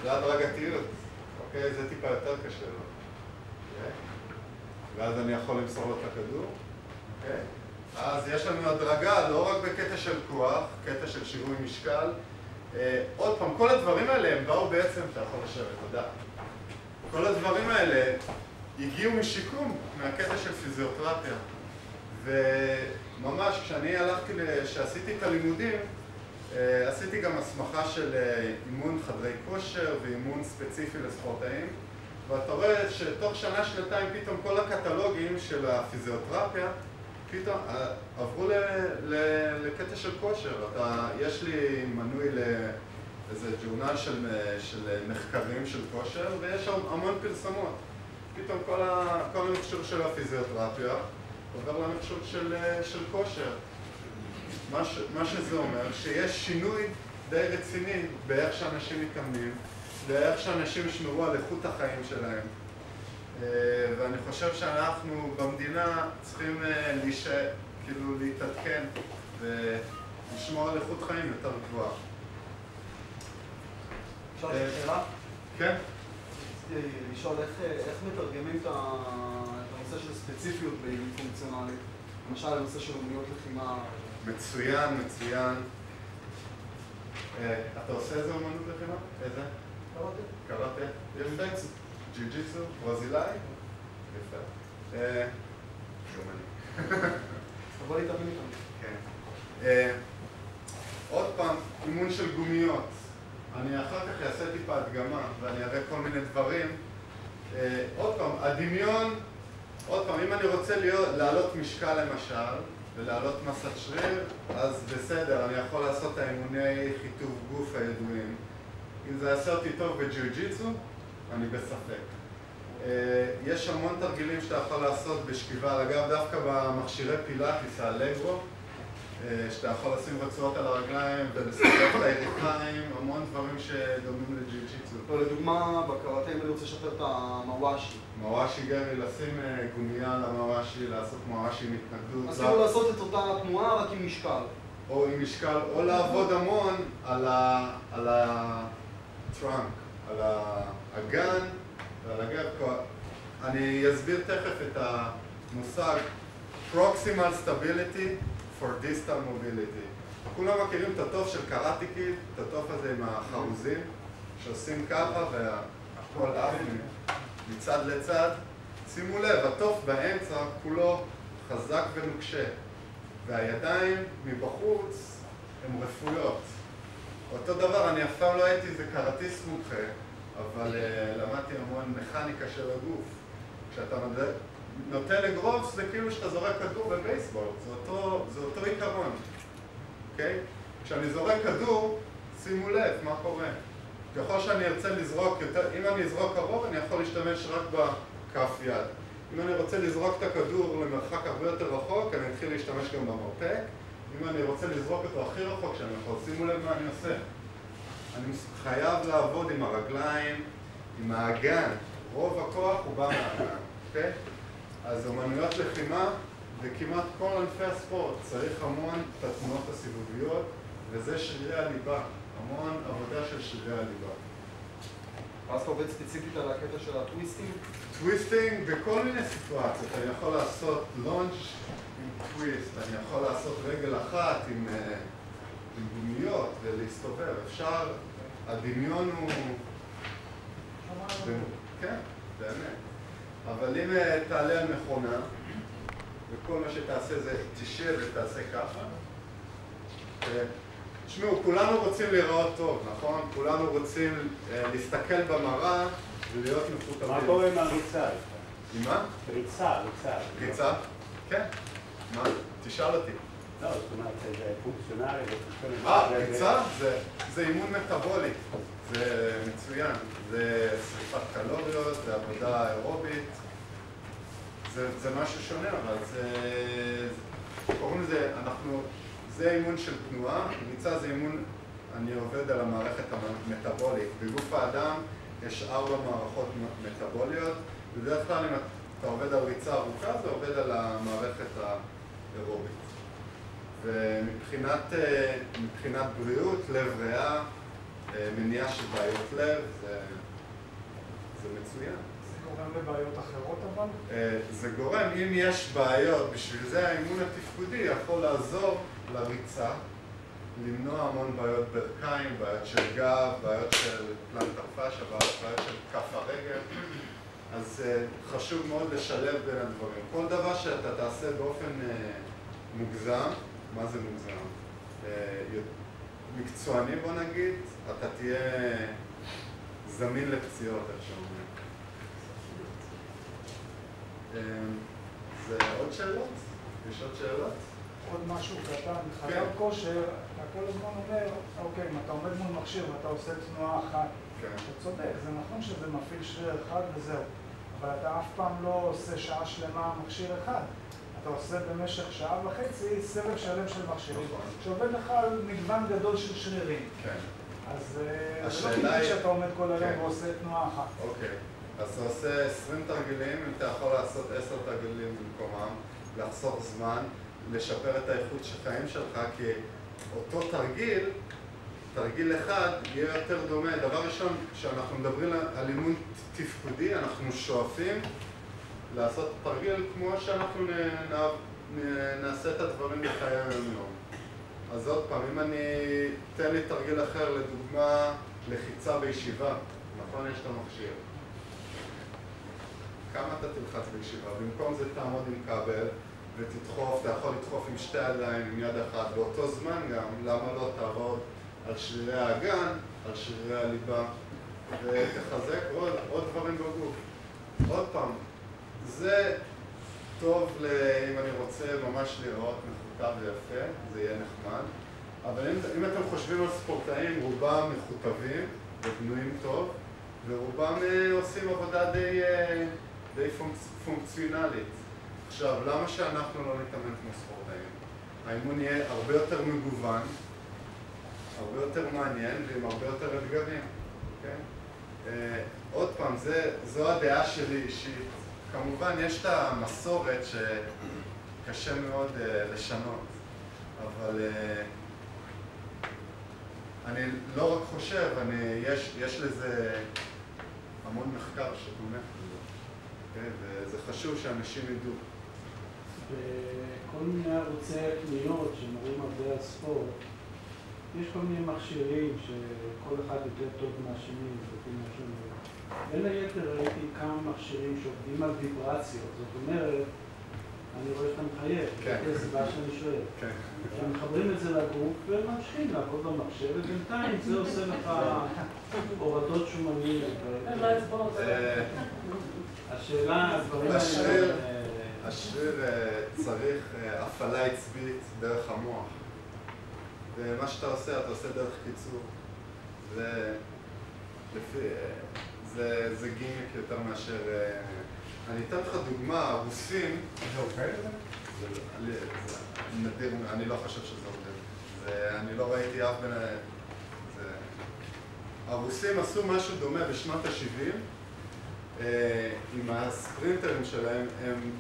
זה הדרגתיות. אוקיי? זה טיפה יותר קשה לו. ואז אני יכול למסור לו את הכדור. אוקיי? אז יש לנו הדרגה לא רק בקטע של כוח, קטע של שיווי משקל. עוד פעם, כל הדברים האלה הם באו בעצם, אתה יכול לשבת, תודה. כל הדברים האלה הגיעו משיקום, מהקטע של פיזיותרפיה. וממש כשאני הלכתי, כשעשיתי את הלימודים, עשיתי גם הסמכה של אימון חדרי כושר ואימון ספציפי לספורטאים. ואתה רואה שתוך שנה, שנתיים, פתאום כל הקטלוגים של הפיזיותרפיה פתאום עברו לקטע של כושר. יש לי מנוי לאיזה ג'ורנל של מחקרים של כושר, ויש המון פרסומות. פתאום כל המכשור של הפיזיותרפיה עובר למכשור של כושר. מה שזה אומר, שיש שינוי די רציני באיך שאנשים מתאמנים, באיך שאנשים ישמרו על איכות החיים שלהם. ואני חושב שאנחנו במדינה צריכים כאילו להתעדכן ולשמור על איכות חיים יותר גבוהה. אפשר שאלה? כן. רציתי לשאול איך מתרגמים את הנושא של ספציפיות באימון פונקציונלי? למשל, הנושא של אומנויות לחימה. מצוין, מצוין. אתה עושה איזה אומנות לחימה? איזה? קראטה. קראטה? יפה. ג'יוג'יטסו? ברזילאי? יפה. שומני. תבוא להתאמן איתם. כן. עוד פעם, אימון של גומיות. אני אחר כך אעשה טיפה הדגמה ואני אראה כל מיני דברים. עוד פעם, הדמיון, עוד פעם, אם אני רוצה להעלות משקל למשל, ולהעלות מסת שריר, אז בסדר, אני יכול לעשות את האימוני חיטוב גוף הידועים. אם זה יעשה אותי טוב בג'יוג'יטסו, אני בספק. יש המון תרגילים שאתה יכול לעשות בשכיבה, אגב, דווקא במכשירי פילאטיס, האלגרו, שאתה יכול לשים רצועות על הרגליים ולסדר את הירכיים, המון דברים שדומים לג'יוג'יטסו. לדוגמה, בקראטה, אם אני רוצה לשפר את המוואשי. מוואשי גרי, לשים גומייה למוואשי, לעשות מוואשי עם התנגדות. אז כאילו לעשות את אותה תנועה רק עם משקל. או עם משקל, או לעבוד המון על הטראנק, על האגן ועל הגב. אני אסביר תכף את המושג Proximal Stability for Distal Mobility. כולם מכירים את התוף של קראטה קיד, את התוף הזה עם החרוזים, שעושים ככה והכל עף מצד לצד. שימו לב, התוף באמצע כולו חזק ונוקשה, והידיים מבחוץ הן רפויות. אותו דבר, אני אף פעם לא הייתי איזה קראטיסט מומחה, אבל למדתי המון מכניקה של הגוף. כשאתה נותן אגרוף, זה כאילו שאתה זורק כדור בבייסבול, זה אותו עיקרון, אוקיי? כשאני זורק כדור, שימו לב מה קורה. ככל שאני ארצה לזרוק יותר, אם אני אזרוק קרוב, אני יכול להשתמש רק בכף יד. אם אני רוצה לזרוק את הכדור למרחק הרבה יותר רחוק, אני אתחיל להשתמש גם במרפק. אם אני רוצה לזרוק אותו הכי רחוק שאני יכול, שימו לב מה אני עושה. אני חייב לעבוד עם הרגליים, עם האגן. רוב הכוח הוא בא מהאגן, אוקיי? אז אומנויות לחימה, וכמעט כל ענפי הספורט צריך המון את התנועות הסיבוביות, וזה שרירי הליבה, המון עבודה של שרירי הליבה. ואז אתה עובד ספציפית על הקטע של הטוויסטינג? טוויסטינג בכל מיני סיטואציות. אני יכול לעשות לונג' עם טוויסט, אני יכול לעשות רגל אחת עם גומיות ולהסתובב. אפשר, הדמיון הוא... כן, באמת. אבל אם תעלה על מכונה, וכל מה שתעשה זה תשב ותעשה ככה, תשמעו, כולנו רוצים להיראות טוב, נכון? כולנו רוצים להסתכל במראה ולהיות מפותחים. מה קורה עם הריצה? עם מה? ריצה. ריצה? כן. מה? תשאל אותי. לא, זאת אומרת, זה פונקציונלי. ריצה? זה אימון מטאבולי. זה מצוין. זה שריפת קלוריות, זה עבודה אירובית. זה משהו שונה, אבל זה... קוראים לזה, זה אימון של תנועה, ריצה זה אימון, אני עובד על המערכת המטאבולית. בגוף האדם יש 4 מערכות מטאבוליות, בדרך כלל אם אתה עובד על ריצה ארוכה, זה עובד על המערכת האירובית. ומבחינת בריאות, לב ריאה, מניעה של בעיות לב, זה מצוין. זה גורם לבעיות אחרות אבל? זה גורם, אם יש בעיות, בשביל זה האימון התפקודי יכול לעזור לריצה, למנוע המון בעיות ברכיים, בעיות של גב, בעיות של פלנטר פאשה, בעיות של כף הרגל. אז חשוב מאוד לשלב בין הדברים. כל דבר שאתה תעשה באופן מוגזם, מה זה מוגזם? מקצועני בוא נגיד, אתה תהיה זמין לפציעות, איך שאומרים. זה עוד שאלות? יש עוד שאלות? עוד משהו קטן, חדר כושר, אתה כל הזמן אומר, אוקיי, אם אתה עומד מול מכשיר ואתה עושה תנועה אחת, אתה צודק, זה נכון שזה מפעיל שריר אחד וזהו, אבל אתה אף פעם לא עושה שעה שלמה מכשיר אחד. אתה עושה במשך שעה וחצי סבב שלם של מכשירים, שעובד לך על מגוון גדול של שרירים. אז זה לא כדי שאתה עומד כל היום ועושה תנועה אחת. אוקיי, אז אתה עושה 20 תרגילים, אם אתה יכול לעשות 10 תרגילים במקומם, לחסוך זמן, לשפר את האיכות של החיים שלך, כי אותו תרגיל אחד יהיה יותר דומה. דבר ראשון, כשאנחנו מדברים על אימון תפקודי, אנחנו שואפים לעשות תרגיל כמו שאנחנו נעשה את הדברים בחיי היום-יום. אז עוד פעם, אם תן לי תרגיל אחר, לדוגמה, לחיצה בישיבה, נכון? יש את המכשיר. כמה אתה תלחץ בישיבה? במקום זה תעמוד עם כבל ותדחוף, אתה יכול לדחוף עם שתי ידיים, עם יד אחת, באותו זמן גם, למה לא תעבוד על שרירי האגן, על שרירי הליבה, ותחזק עוד דברים בגוף. עוד פעם, זה טוב אם אני רוצה ממש לראות מכותב ויפה, זה יהיה נחמד. אבל אם אתם חושבים על ספורטאים, רובם מכותבים ובנויים טוב, ורובם עושים עבודה די פונקציונלית. עכשיו, למה שאנחנו לא נתאמן כמו ספורטאים? האימון יהיה הרבה יותר מגוון, הרבה יותר מעניין ועם הרבה יותר אתגרים, אוקיי? עוד פעם, זו הדעה שלי אישית. כמובן, יש את המסורת שקשה מאוד לשנות, אבל אני לא רק חושב, יש לזה המון מחקר שתומך בזה, וזה חשוב שאנשים ידעו. בכל מיני ערוצי קניות שמראים הרבה על ספורט, יש כל מיני מכשירים שכל אחד יותר טוב מהשני, בין היתר ראיתי כמה מכשירים שעובדים על ויברציות, זאת אומרת, אני רואה שאתה מחייב, זאת הסיבה שאני שואל. שמחברים את זה לגוף וממשיכים לעבוד במחשב, ובינתיים זה עושה לך הורדות שומנים. השאלה, השריר צריך הפעלה עצבית דרך המוח. ומה שאתה עושה, אתה עושה דרך קיצור. זה גימיק יותר מאשר... אני אתן לך דוגמה, הרוסים... זה עובד? נדיר, אני לא חושב שזה עובד. אני לא ראיתי אף בין... הרוסים עשו משהו דומה בשנות ה-70. עם הספרינטרים שלהם, הם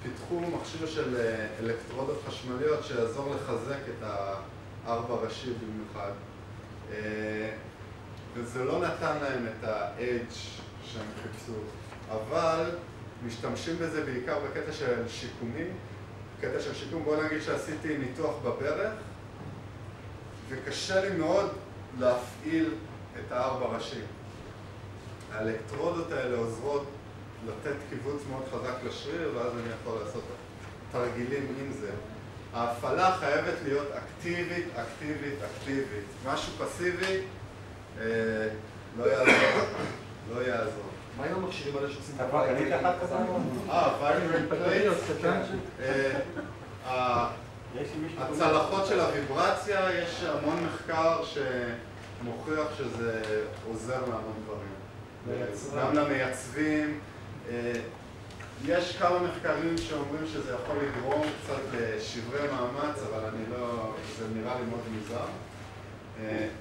פיתחו מכשיר של אלקטרודות חשמליות שיעזור לחזק את הארבע ראשי במיוחד. וזה לא נתן להם את ה-edge שהם חיפשו, אבל משתמשים בזה בעיקר בקטע של שיקומים. בקטע של שיקום, בוא נגיד שעשיתי ניתוח בברך, וקשה לי מאוד להפעיל את הארבע ראשים. האלקטרודות האלה עוזרות לתת קיבוץ מאוד חזק לשריר, ואז אני יכול לעשות תרגילים עם זה. ההפעלה חייבת להיות אקטיבית, אקטיבית, אקטיבית. משהו פסיבי, לא יעזור. לא יעזור. מה עם המכשירים האלה שעושים? אתה כבר קנית אחת כזה? וייברנט פלייטס. הצלחות של הוויברציה, יש המון מחקר שמוכיח שזה עוזר להמון דברים. גם למייצבים. יש כמה מחקרים שאומרים שזה יכול לגרום קצת לשברי מאמץ, אבל זה נראה לי מאוד מוזר.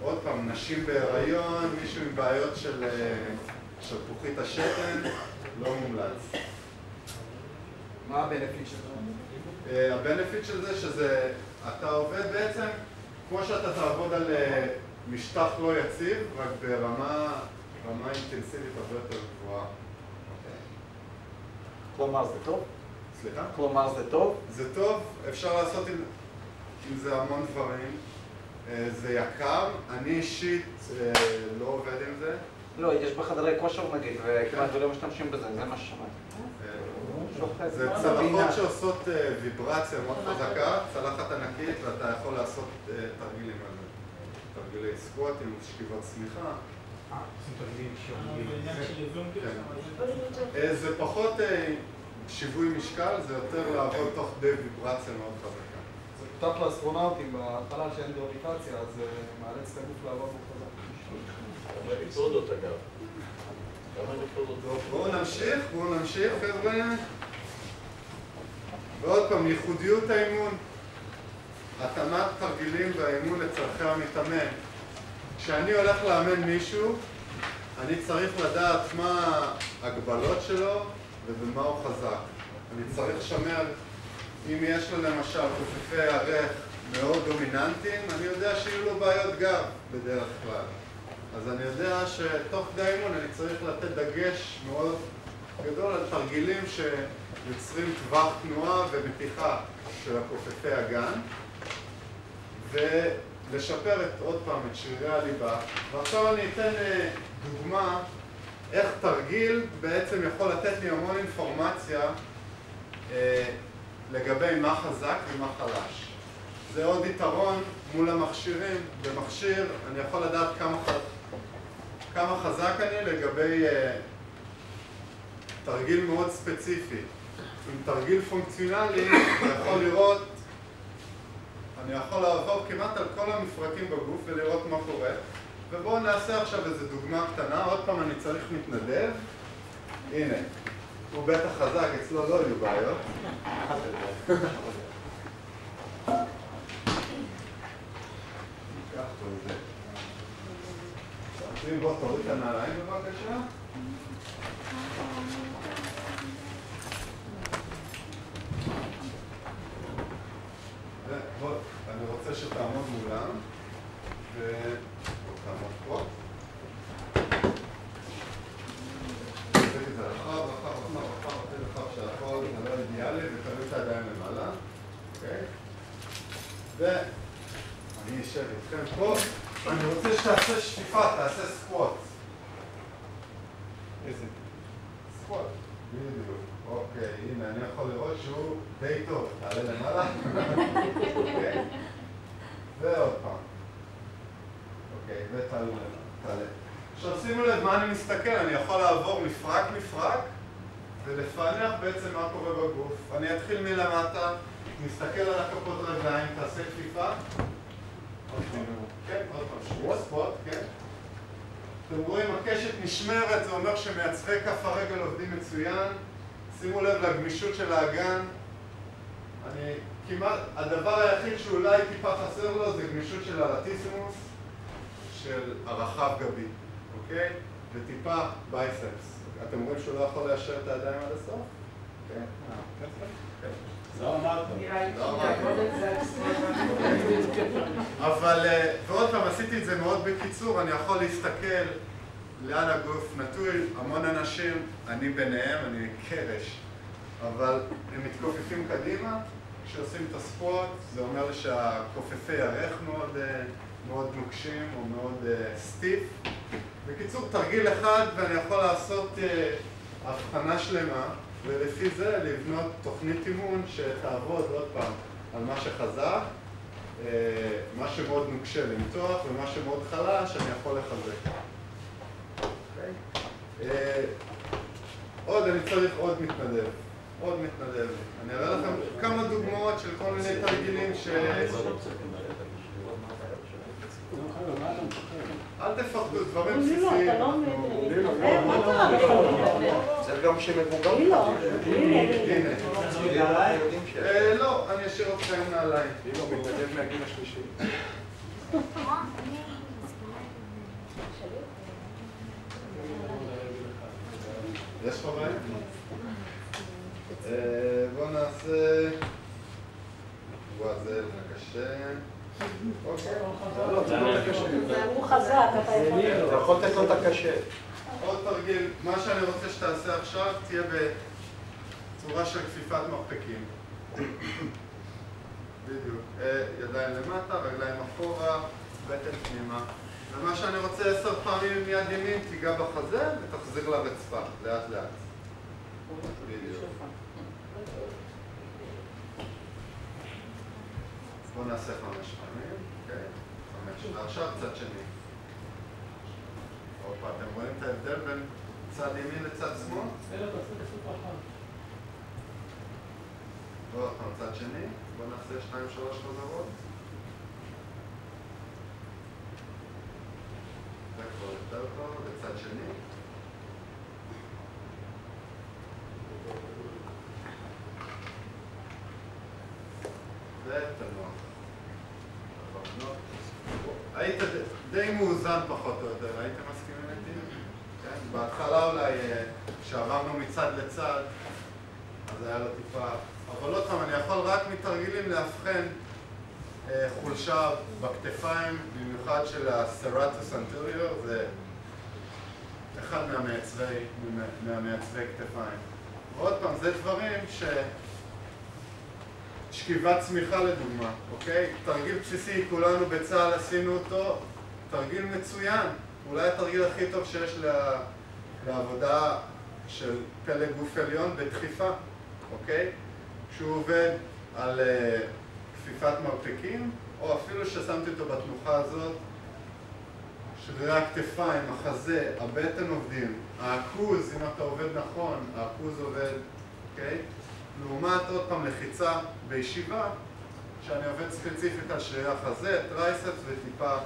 עוד פעם, נשים בהיריון, מישהו עם בעיות של שלפוחית השתן, לא מומלץ. מה הבנפיט של זה? הבנפיט של זה שזה, אתה עובד בעצם כמו שאתה תעבוד על משטח לא יציב, רק ברמה אינטנסיבית הרבה יותר גבוהה. כלומר זה טוב? סליחה? כלומר זה טוב? זה טוב, אפשר לעשות עם זה המון דברים. זה יקר, אני אישית לא עובד עם זה. לא, יש בחדרי כושר נגיד, וכמעט ולא משתמשים בזה, זה מה ששמעתי. זה צלחות שעושות ויברציה מאוד חזקה, צלחת ענקית, ואתה יכול לעשות תרגילים על זה. תרגילי סקווטים, שכיבות צמיחה. זה פחות שיווי משקל, זה יותר לעבוד תוך כדי ויברציה מאוד חזקה. זה פתח לאסטרונאוטים בחלל שאין גרביטציה, אז מאלץ את הגוף לעבוד מאוד חזק. גם אלקטרודות אגב. בואו נמשיך, חבר'ה. ועוד פעם, ייחודיות האימון. התאמת תרגילים והאימון לצרכי המתאמן. כשאני הולך לאמן מישהו, אני צריך לדעת מה ההגבלות שלו ובמה הוא חזק. אני צריך לשמר, אם יש לו למשל כופפי ערך מאוד דומיננטיים, אני יודע שיהיו לו בעיות גב בדרך כלל. אז אני יודע שתוך כדי האימון אני צריך לתת דגש מאוד גדול על תרגילים שיוצרים טווח תנועה ומתיחה של הכופפי הגן, ולשפר עוד פעם את שרירי הליבה. ועכשיו אני אתן דוגמה איך תרגיל בעצם יכול לתת לי המון אינפורמציה לגבי מה חזק ומה חלש. זה עוד יתרון מול המכשירים. במכשיר אני יכול לדעת כמה חזק אני לגבי תרגיל מאוד ספציפי. עם תרגיל פונקציונלי אני יכול לראות, אני יכול לעבור כמעט על כל המפרקים בגוף ולראות מה קורה. ובואו נעשה עכשיו איזו דוגמה קטנה. עוד פעם אני צריך מתנדב. הנה, הוא בטח חזק, אצלו לא יהיו בעיות. ניקח פה את זה. בוא תוריד את הנעליים בבקשה. אני רוצה שתעמוד מולם ותעמוד פה. תבדק את זה רחב, רחב שהכל זה לא אידיאלי ותביא את הידיים למעלה. ואני אשב איתכם פה. אני רוצה שתעשה שפיפה, תעשה סקווט. איזה? סקווט. בדיוק. אוקיי, הנה, אני יכול לראות שהוא די טוב. תעלה למעלה. אוקיי. ועוד פעם. אוקיי, ותעלו למעלה. תעלה. עכשיו שימו לב מה אני מסתכל, אני יכול לעבור מפרק ולפענח בעצם מה קורה בגוף. אני אתחיל מלמטה, נסתכל על הכפות רגליים, תעשה כפיפה. כן, עוד פעם, ספוט, כן. אתם רואים, הקשת נשמרת, זה אומר שמייצרי כף הרגל עובדים מצוין. שימו לב לגמישות של האגן. הדבר היחיד שאולי טיפה חסר לו זה גמישות של הלטיסימוס, של הרחב גבי, אוקיי? וטיפה בייספס. אתם רואים שהוא לא יכול ליישר את הידיים עד הסוף? כן. לא אמרת. אבל, ועוד פעם, עשיתי את זה מאוד בקיצור, אני יכול להסתכל לאן הגוף נטוי, המון אנשים, אני ביניהם, אני קרש, אבל הם מתכופפים קדימה, כשעושים את הספורט, זה אומר לי שהכופפי ערך מאוד נוקשים או מאוד סטיף. בקיצור, תרגיל אחד ואני יכול לעשות הבחנה שלמה, ולפי זה לבנות תוכנית אימון שתעבוד עוד פעם על מה שחזק, מה שמאוד נוקשה למתוח ומה שמאוד חלש אני יכול לחזק. עוד אני צריך עוד מתנדב. אני אראה לכם כמה דוגמאות של כל מיני תרגילים אל תפחדו, דברים בסיסיים. צריך גם שמבוגר. לא, אני אשאיר אותך עם נעליים. לא, מתנדב מהגיל השלישי. יש לך בעיה? בואו נעשה... זה קשה. אוקיי? לא, זה לא קשה. הוא חזק, אתה יכול. אתה יכול לתת לו את הקשה. עוד תרגיל, מה שאני רוצה שתעשה עכשיו תהיה בצורה של כפיפת מרפקים. בדיוק. ידיים למטה, רגליים אחורה, בטן פנימה. ומה שאני רוצה 10 פעמים עם יד ימין, תיגע בחזה ותחזיר לרצפה, לאט לאט. בדיוק. בואו נעשה 5 פעמים. אוקיי, 5. ועכשיו צד שני. אופה, אתם רואים את ההבדל בין צד ימין לצד שמאל? עוד פעם, צד שני. בואו נעשה 2-3 חזרות. זה כבר יותר טוב, בצד שני. ותנוח. היית די מאוזן פחות או יותר, הייתם מסכימים איתי? כן, בהתחלה אולי כשעברנו מצד לצד, אז היה לו טיפה... אבל עוד פעם, אני יכול רק מתרגילים להבחן חולשה בכתפיים, במיוחד של הסרטוס אנטריור, זה אחד מהמעצבי כתפיים. ועוד פעם, זה דברים שכיבת צמיחה לדוגמה, אוקיי? תרגיל בסיסי, כולנו בצה"ל עשינו אותו, תרגיל מצוין. אולי התרגיל הכי טוב שיש לעבודה של פלג גוף עליון בדחיפה, אוקיי? כשהוא עובד על כפיפת מרפקים, או אפילו ששמתי אותו בתנוחה הזאת, שרירי הכתפיים, החזה, הבטן עובדים, העכוז, אם אתה עובד נכון, העכוז עובד, אוקיי? לעומת עוד פעם לחיצה בישיבה, שאני עובד ספציפית על שרירי החזה, טרייספס וטיפה